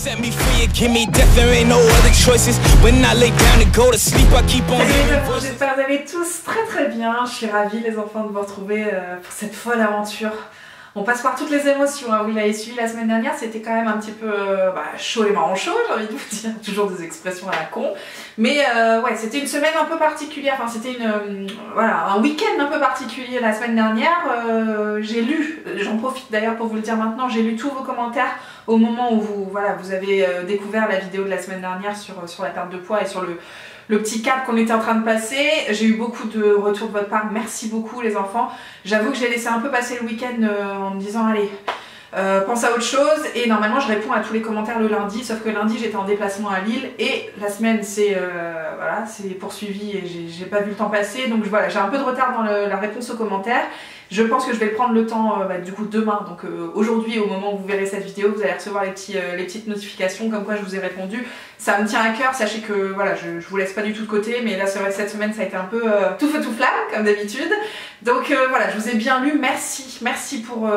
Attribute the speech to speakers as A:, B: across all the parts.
A: Set me free and give me death, there ain't no other choices. When I lay down to go to sleep, I keep on hearing voices.
B: J'espère que vous allez tous très bien. Je suis ravie les enfants de vous retrouver pour cette folle aventure. On passe par toutes les émotions, hein. Vous l'avez suivi la semaine dernière, c'était quand même un petit peu chaud les marrons chauds, j'ai envie de vous dire, toujours des expressions à la con. Mais ouais, c'était une semaine un peu particulière, enfin c'était un week-end un peu particulier la semaine dernière. J'ai lu, j'en profite d'ailleurs pour vous le dire maintenant, j'ai lu tous vos commentaires au moment où vous avez découvert la vidéo de la semaine dernière sur la perte de poids et sur le petit cap qu'on était en train de passer. J'ai eu beaucoup de retours de votre part, merci beaucoup les enfants. J'avoue que j'ai laissé un peu passer le week-end en me disant allez, pense à autre chose, et normalement je réponds à tous les commentaires le lundi, sauf que lundi j'étais en déplacement à Lille et la semaine c'est poursuivi et j'ai pas vu le temps passer, donc voilà, j'ai un peu de retard dans la réponse aux commentaires. Je pense que je vais prendre le temps du coup demain, donc aujourd'hui au moment où vous verrez cette vidéo, vous allez recevoir les petites notifications comme quoi je vous ai répondu. Ça me tient à cœur, sachez que voilà, je vous laisse pas du tout de côté, mais là c'est vrai que cette semaine ça a été un peu tout feu tout flamme comme d'habitude. Donc voilà, je vous ai bien lu, merci pour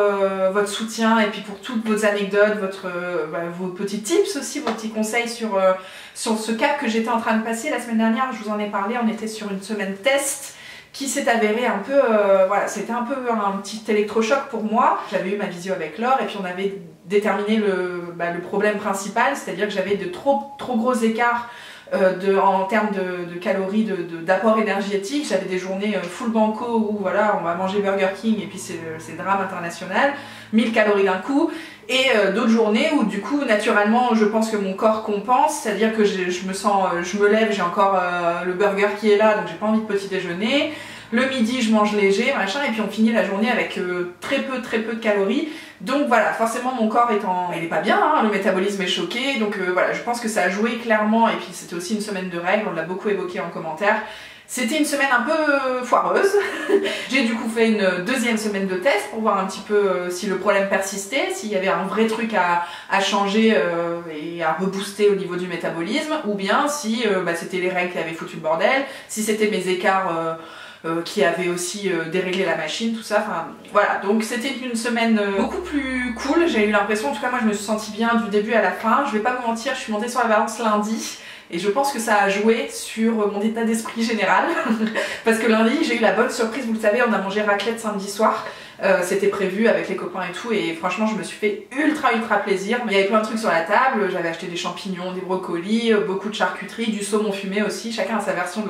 B: votre soutien et puis pour toutes vos anecdotes, vos petits tips aussi, vos petits conseils sur ce cap que j'étais en train de passer la semaine dernière. Je vous en ai parlé, on était sur une semaine test qui s'est avéré un peu, c'était un peu un petit électrochoc pour moi. J'avais eu ma visio avec Laure et puis on avait déterminé le problème principal, c'est-à-dire que j'avais de trop gros écarts en termes de calories, d'apport énergétique. J'avais des journées full banco où voilà, on va manger Burger King et puis c'est drame international, 1000 calories d'un coup. Et d'autres journées où du coup naturellement je pense que mon corps compense, c'est-à-dire que je me lève, j'ai encore le burger qui est là, donc j'ai pas envie de petit déjeuner. Le midi je mange léger, machin, et puis on finit la journée avec très peu de calories. Donc voilà, forcément mon corps il est pas bien, hein, le métabolisme est choqué, donc voilà, je pense que ça a joué clairement, et puis c'était aussi une semaine de règles, on l'a beaucoup évoqué en commentaire. C'était une semaine un peu foireuse. J'ai du coup fait une deuxième semaine de test pour voir un petit peu si le problème persistait, s'il y avait un vrai truc à changer et à rebooster au niveau du métabolisme, ou bien si c'était les règles qui avaient foutu le bordel, si c'était mes écarts qui avaient aussi déréglé la machine, tout ça. Enfin voilà, donc c'était une semaine beaucoup plus cool. J'ai eu l'impression, en tout cas moi je me suis sentie bien du début à la fin. Je vais pas vous mentir, je suis montée sur la balance lundi. Et je pense que ça a joué sur mon état d'esprit général. Parce que lundi, j'ai eu la bonne surprise, vous le savez, on a mangé raclette samedi soir. C'était prévu avec les copains et tout, et franchement je me suis fait ultra plaisir. Il y avait plein de trucs sur la table, j'avais acheté des champignons, des brocolis, beaucoup de charcuterie, du saumon fumé aussi, chacun a sa version de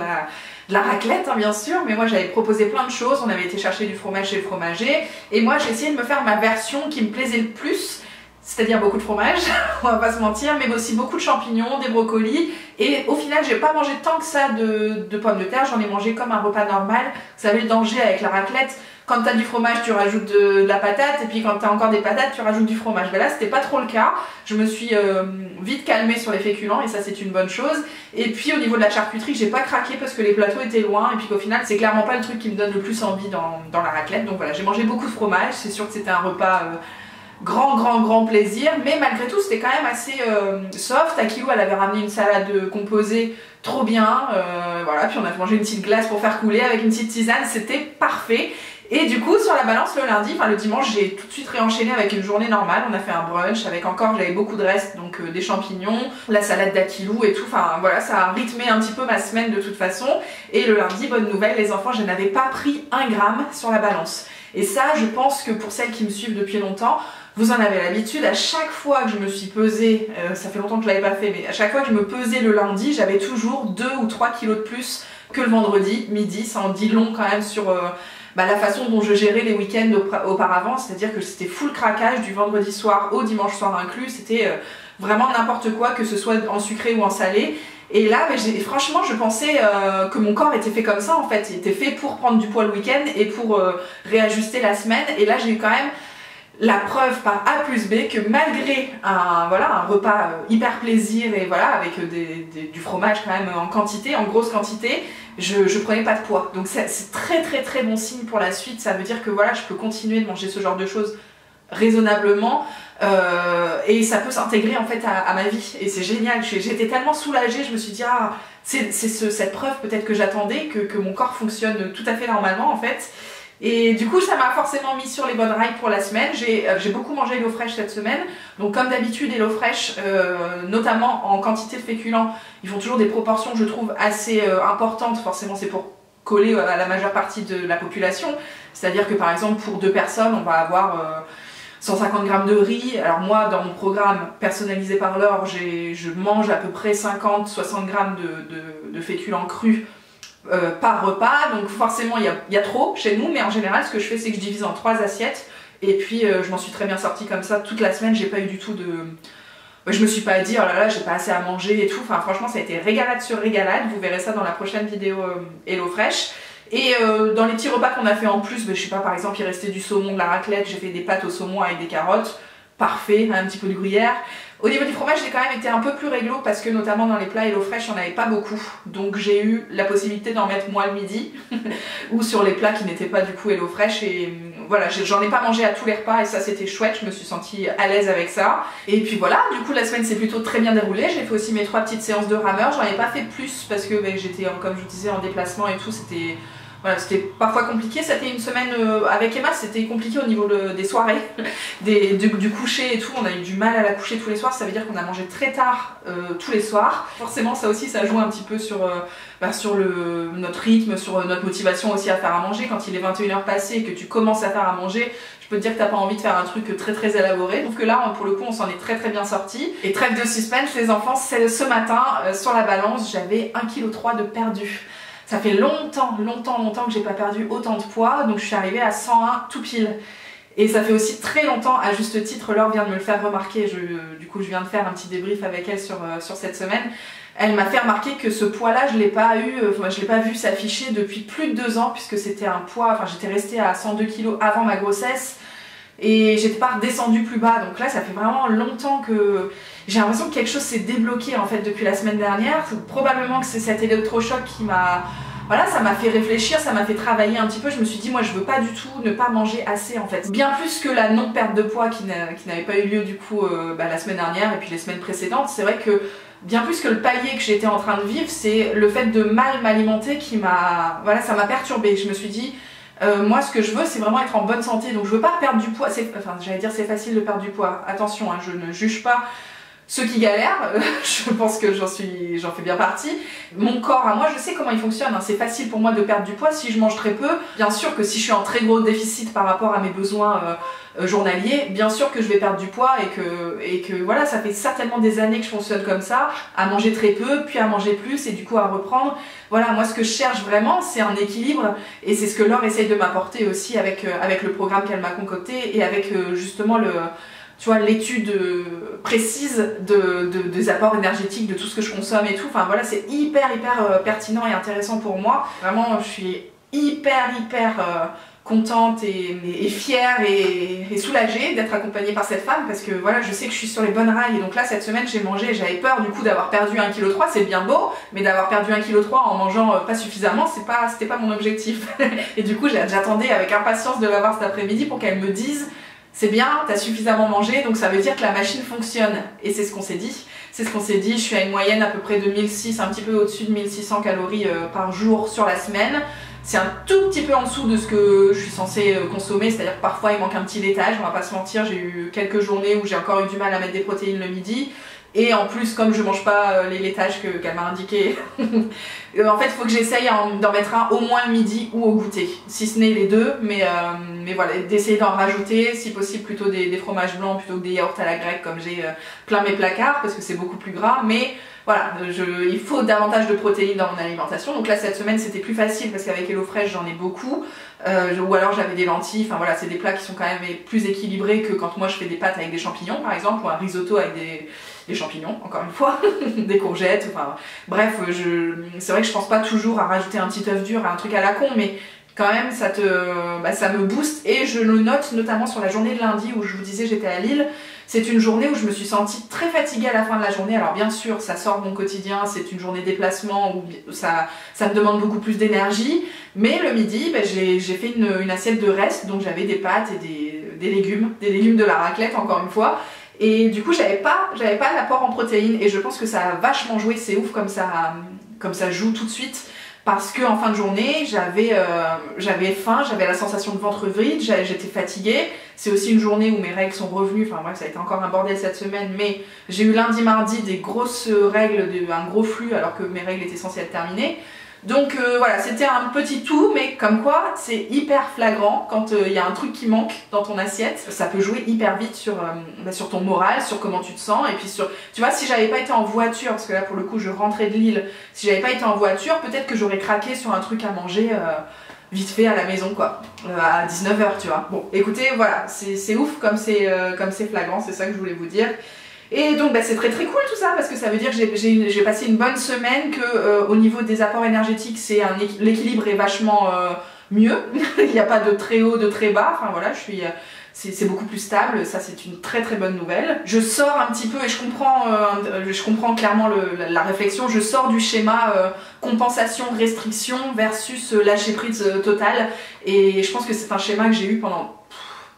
B: la raclette hein, bien sûr, mais moi j'avais proposé plein de choses, on avait été chercher du fromage chez le fromager, et moi j'ai essayé de me faire ma version qui me plaisait le plus. C'est-à-dire beaucoup de fromage, on va pas se mentir, mais aussi beaucoup de champignons, des brocolis, et au final j'ai pas mangé tant que ça de pommes de terre, j'en ai mangé comme un repas normal. Vous savez le danger avec la raclette, quand t'as du fromage tu rajoutes de la patate, et puis quand t'as encore des patates tu rajoutes du fromage. Ben là c'était pas trop le cas, je me suis vite calmée sur les féculents et ça c'est une bonne chose. Et puis au niveau de la charcuterie j'ai pas craqué parce que les plateaux étaient loin, et puis qu'au final c'est clairement pas le truc qui me donne le plus envie dans la raclette. Donc voilà, j'ai mangé beaucoup de fromage, c'est sûr que c'était un repas grand plaisir, mais malgré tout c'était quand même assez soft. Akilou elle avait ramené une salade composée trop bien, voilà, puis on a mangé une petite glace pour faire couler avec une petite tisane, c'était parfait. Et du coup sur la balance le lundi, enfin le dimanche, j'ai tout de suite réenchaîné avec une journée normale. On a fait un brunch avec j'avais beaucoup de restes, donc des champignons, la salade d'Akilou et tout, enfin voilà, ça a rythmé un petit peu ma semaine de toute façon. Et le lundi, bonne nouvelle les enfants, je n'avais pas pris 1 gramme sur la balance. Et ça je pense que pour celles qui me suivent depuis longtemps, vous en avez l'habitude, à chaque fois que je me suis pesée, ça fait longtemps que je l'avais pas fait, mais à chaque fois que je me pesais le lundi, j'avais toujours 2 ou 3 kilos de plus que le vendredi midi. Ça en dit long quand même sur la façon dont je gérais les week-ends auparavant, c'est-à-dire que c'était full craquage du vendredi soir au dimanche soir inclus, c'était vraiment n'importe quoi, que ce soit en sucré ou en salé. Et là, franchement, je pensais que mon corps était fait comme ça en fait, il était fait pour prendre du poids le week-end et pour réajuster la semaine. Et là, j'ai eu quand même la preuve par A plus B que malgré un repas hyper plaisir et voilà, avec du fromage quand même en quantité, en grosse quantité, je prenais pas de poids. Donc c'est très bon signe pour la suite. Ça veut dire que voilà, je peux continuer de manger ce genre de choses raisonnablement et ça peut s'intégrer en fait à ma vie, et c'est génial. J'étais tellement soulagée, je me suis dit ah, c'est cette preuve peut-être que j'attendais, que mon corps fonctionne tout à fait normalement en fait. Et du coup ça m'a forcément mis sur les bonnes rails pour la semaine. J'ai beaucoup mangé HelloFresh cette semaine, donc comme d'habitude HelloFresh, notamment en quantité de féculents, ils font toujours des proportions je trouve assez importantes, forcément c'est pour coller à la majeure partie de la population, c'est-à-dire que par exemple pour 2 personnes on va avoir 150 g de riz. Alors moi dans mon programme personnalisé par Laure, je mange à peu près 50-60 g de féculents crus par repas, donc forcément il y a trop chez nous, mais en général ce que je fais c'est que je divise en 3 assiettes et puis je m'en suis très bien sortie comme ça toute la semaine. J'ai pas eu du tout de... Je me suis pas dit oh là là j'ai pas assez à manger et tout, enfin franchement ça a été régalade sur régalade, vous verrez ça dans la prochaine vidéo HelloFresh. Et dans les petits repas qu'on a fait en plus, je sais pas, par exemple il restait du saumon, de la raclette, j'ai fait des pâtes au saumon avec des carottes, parfait, un petit peu de gruyère. Au niveau du fromage, j'ai quand même été un peu plus réglo parce que notamment dans les plats HelloFresh, il n'y en avait pas beaucoup. Donc j'ai eu la possibilité d'en mettre moi le midi ou sur les plats qui n'étaient pas du coup HelloFresh. Et voilà, j'en ai pas mangé à tous les repas et ça c'était chouette, je me suis sentie à l'aise avec ça. Et puis voilà, du coup la semaine s'est plutôt très bien déroulée. J'ai fait aussi mes 3 petites séances de rameur. J'en ai pas fait plus parce que j'étais, comme je vous disais, en déplacement et tout, c'était... Voilà, c'était parfois compliqué. C'était une semaine avec Emma, c'était compliqué au niveau des soirées, du coucher et tout. On a eu du mal à la coucher tous les soirs, ça veut dire qu'on a mangé très tard tous les soirs. Forcément ça aussi ça joue un petit peu sur notre rythme, sur notre motivation aussi à faire à manger. Quand il est 21 h passées et que tu commences à faire à manger, je peux te dire que t'as pas envie de faire un truc très élaboré. Donc que là pour le coup on s'en est très bien sorti. Et trêve de suspense les enfants, ce matin sur la balance j'avais 1,3 kg de perdu. Ça fait longtemps que j'ai pas perdu autant de poids, donc je suis arrivée à 101 tout pile. Et ça fait aussi très longtemps, à juste titre, Laure vient de me le faire remarquer, du coup je viens de faire un petit débrief avec elle sur cette semaine. Elle m'a fait remarquer que ce poids-là, je l'ai pas vu s'afficher depuis plus de 2 ans, puisque c'était un poids, j'étais restée à 102 kg avant ma grossesse, et j'étais pas redescendue plus bas, donc là ça fait vraiment longtemps que j'ai l'impression que quelque chose s'est débloqué en fait depuis la semaine dernière. Probablement que c'est cet électrochoc qui m'a... Voilà, ça m'a fait réfléchir, ça m'a fait travailler un petit peu. Je me suis dit moi je veux pas du tout ne pas manger assez en fait. Bien plus que la non-perte de poids qui n'avait pas eu lieu du coup la semaine dernière et puis les semaines précédentes. C'est vrai que bien plus que le palier que j'étais en train de vivre, c'est le fait de mal m'alimenter qui m'a... Voilà, ça m'a perturbée. Je me suis dit... moi ce que je veux c'est vraiment être en bonne santé, donc je veux pas perdre du poids, j'allais dire c'est facile de perdre du poids, attention hein, je ne juge pas ceux qui galèrent, je pense que j'en fais bien partie. Mon corps à moi, je sais comment il fonctionne, hein. C'est facile pour moi de perdre du poids si je mange très peu. Bien sûr que si je suis en très gros déficit par rapport à mes besoins journaliers, bien sûr que je vais perdre du poids et que voilà, ça fait certainement des années que je fonctionne comme ça, à manger très peu, puis à manger plus et du coup à reprendre. Voilà, moi ce que je cherche vraiment, c'est un équilibre et c'est ce que Laure essaye de m'apporter aussi avec le programme qu'elle m'a concocté et avec justement tu vois, l'étude précise des apports énergétiques, de tout ce que je consomme et tout. Enfin voilà, c'est hyper pertinent et intéressant pour moi. Vraiment, je suis hyper contente et fière et soulagée d'être accompagnée par cette femme parce que voilà, je sais que je suis sur les bonnes rails. Et donc là, cette semaine, j'ai mangé, j'avais peur du coup d'avoir perdu 1,3 kg, c'est bien beau, mais d'avoir perdu 1,3 kg en mangeant pas suffisamment, c'était pas mon objectif. Et du coup, j'attendais avec impatience de la voir cet après-midi pour qu'elle me dise c'est bien, t'as suffisamment mangé, donc ça veut dire que la machine fonctionne. Et c'est ce qu'on s'est dit. C'est ce qu'on s'est dit, je suis à une moyenne à peu près de 1600, un petit peu au-dessus de 1600 calories par jour sur la semaine. C'est un tout petit peu en dessous de ce que je suis censée consommer, c'est-à-dire que parfois il manque un petit laitage, on va pas se mentir, j'ai eu quelques journées où j'ai encore eu du mal à mettre des protéines le midi. Et en plus, comme je mange pas les laitages qu'elle m'a indiqué, en fait il faut que j'essaye d'en mettre un au moins le midi ou au goûter, si ce n'est les deux, mais voilà, d'essayer d'en rajouter, si possible plutôt des fromages blancs plutôt que des yaourts à la grecque comme j'ai plein mes placards parce que c'est beaucoup plus gras, mais voilà, il faut davantage de protéines dans mon alimentation. Donc là cette semaine c'était plus facile parce qu'avec HelloFresh j'en ai beaucoup, ou alors j'avais des lentilles, enfin voilà, c'est des plats qui sont quand même plus équilibrés que quand moi je fais des pâtes avec des champignons par exemple, ou un risotto avec des champignons, encore une fois, des courgettes, enfin bref, c'est vrai que je pense pas toujours à rajouter un petit œuf dur, un truc à la con, mais quand même ça me booste. Et je le note notamment sur la journée de lundi où je vous disais j'étais à Lille. C'est une journée où je me suis sentie très fatiguée à la fin de la journée. Alors bien sûr ça sort de mon quotidien, c'est une journée déplacement où ça me demande beaucoup plus d'énergie, mais le midi j'ai fait une assiette de reste, donc j'avais des pâtes et des légumes de la raclette encore une fois. Et du coup j'avais pas l'apport en protéines et je pense que ça a vachement joué, c'est ouf comme ça joue tout de suite. parce que en fin de journée, j'avais faim, j'avais la sensation de ventre vide, j'étais fatiguée. C'est aussi une journée où mes règles sont revenues, enfin bref, ça a été encore un bordel cette semaine, mais j'ai eu lundi, mardi des grosses règles, un gros flux alors que mes règles étaient censées être terminées. Donc voilà, c'était un petit tout, mais comme quoi c'est hyper flagrant quand il y a un truc qui manque dans ton assiette. Ça peut jouer hyper vite sur ton moral, sur comment tu te sens, et puis sur... Tu vois, si j'avais pas été en voiture, parce que là pour le coup je rentrais de Lille, si j'avais pas été en voiture, peut-être que j'aurais craqué sur un truc à manger vite fait à la maison quoi, à 19 h tu vois. Bon, écoutez, voilà, c'est ouf comme c'est flagrant, c'est ça que je voulais vous dire. Et donc bah, c'est très très cool tout ça parce que ça veut dire que j'ai passé une bonne semaine, que au niveau des apports énergétiques l'équilibre est vachement mieux. Il n'y a pas de très haut, de très bas, enfin voilà, c'est beaucoup plus stable, ça c'est une très très bonne nouvelle. Je sors un petit peu et je comprends clairement la réflexion, je sors du schéma compensation, restriction versus lâcher prise totale, et je pense que c'est un schéma que j'ai eu pendant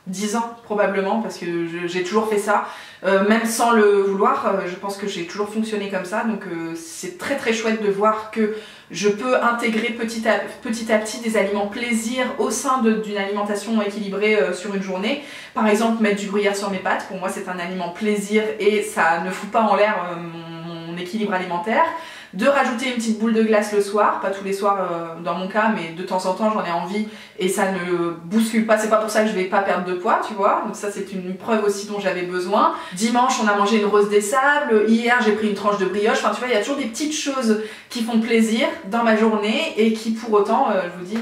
B: 10 ans probablement, parce que j'ai toujours fait ça, même sans le vouloir, je pense que j'ai toujours fonctionné comme ça, donc c'est très très chouette de voir que je peux intégrer petit à petit des aliments plaisir au sein d'une alimentation équilibrée sur une journée. Par exemple, mettre du gruyère sur mes pâtes, pour moi c'est un aliment plaisir et ça ne fout pas en l'air mon équilibre alimentaire. De rajouter une petite boule de glace le soir, pas tous les soirs dans mon cas, mais de temps en temps j'en ai envie et ça ne bouscule pas, c'est pas pour ça que je vais pas perdre de poids, tu vois, donc ça c'est une preuve aussi dont j'avais besoin. Dimanche on a mangé une rose des sables, hier j'ai pris une tranche de brioche, enfin tu vois, il y a toujours des petites choses qui font plaisir dans ma journée et qui pour autant, je vous dis,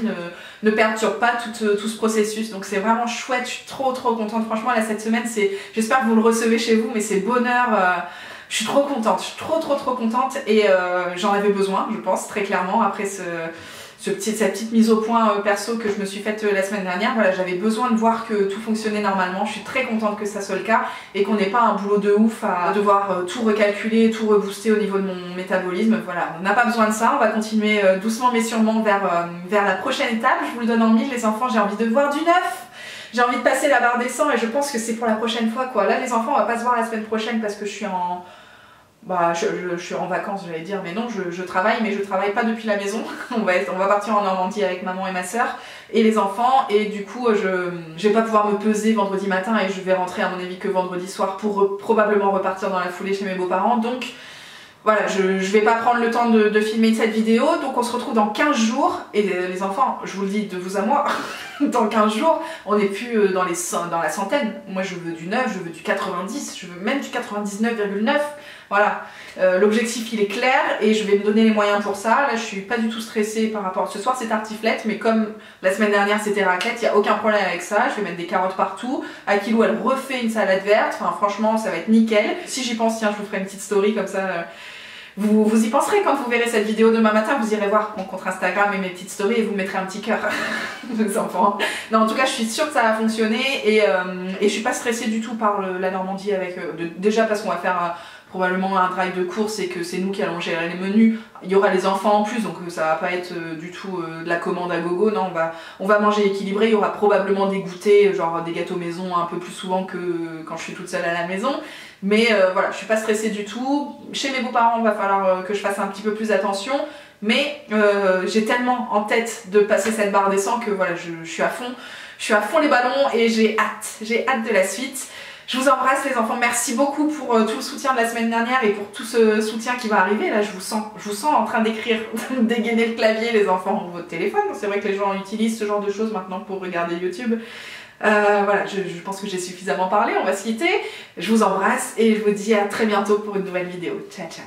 B: ne perturbe pas tout ce processus, donc c'est vraiment chouette, je suis trop contente, franchement là cette semaine, j'espère que vous le recevez chez vous, mais c'est bonheur. Je suis trop contente, je suis trop contente et j'en avais besoin, je pense, très clairement, après cette petite mise au point perso que je me suis faite la semaine dernière. Voilà, j'avais besoin de voir que tout fonctionnait normalement, je suis très contente que ça soit le cas et qu'on n'ait pas un boulot de ouf à devoir tout recalculer, tout rebooster au niveau de mon métabolisme. Voilà, on n'a pas besoin de ça, on va continuer doucement mais sûrement vers la prochaine étape. Je vous le donne en mille les enfants, j'ai envie de voir du neuf. J'ai envie de passer la barre des 100 et je pense que c'est pour la prochaine fois quoi. Là les enfants on va pas se voir la semaine prochaine parce que je suis en... je suis en vacances j'allais dire, mais non, je travaille, mais je travaille pas depuis la maison. On va partir en Normandie avec maman et ma soeur et les enfants, et du coup je vais pas pouvoir me peser vendredi matin et je vais rentrer à mon avis que vendredi soir pour probablement repartir dans la foulée chez mes beaux-parents. Donc voilà, je vais pas prendre le temps de filmer cette vidéo, donc on se retrouve dans 15 jours, et les enfants, je vous le dis de vous à moi, dans 15 jours, on n'est plus dans la centaine. Moi je veux du 9, je veux du 90, je veux même du 99,9, voilà. L'objectif il est clair et je vais me donner les moyens pour ça. Là je suis pas du tout stressée par rapport à ce soir, c'est tartiflette, mais comme la semaine dernière c'était raclette, il n'y a aucun problème avec ça. Je vais mettre des carottes partout. Akilou elle refait une salade verte, enfin franchement ça va être nickel. Si j'y pense, tiens, je vous ferai une petite story comme ça. Vous y penserez quand vous verrez cette vidéo demain matin, vous irez voir mon compte Instagram et mes petites stories et vous mettrez un petit cœur, les enfants. Non, en tout cas, je suis sûre que ça va fonctionner et je suis pas stressée du tout par la Normandie avec... déjà parce qu'on va faire probablement un drive de course et que c'est nous qui allons gérer les menus. Il y aura les enfants en plus, donc ça va pas être du tout de la commande à gogo. Non, on va manger équilibré. Il y aura probablement des goûters, genre des gâteaux maison un peu plus souvent que quand je suis toute seule à la maison. Mais voilà, je suis pas stressée du tout. Chez mes beaux-parents, il va falloir que je fasse un petit peu plus attention. Mais j'ai tellement en tête de passer cette barre des 100 que voilà, je suis à fond. Je suis à fond les ballons et j'ai hâte de la suite. Je vous embrasse les enfants, merci beaucoup pour tout le soutien de la semaine dernière et pour tout ce soutien qui va arriver. Là je vous sens en train d'écrire, dégainer le clavier les enfants ou votre téléphone. C'est vrai que les gens utilisent ce genre de choses maintenant pour regarder YouTube. Voilà, je pense que j'ai suffisamment parlé, on va se quitter. Je vous embrasse et je vous dis à très bientôt pour une nouvelle vidéo. Ciao ciao.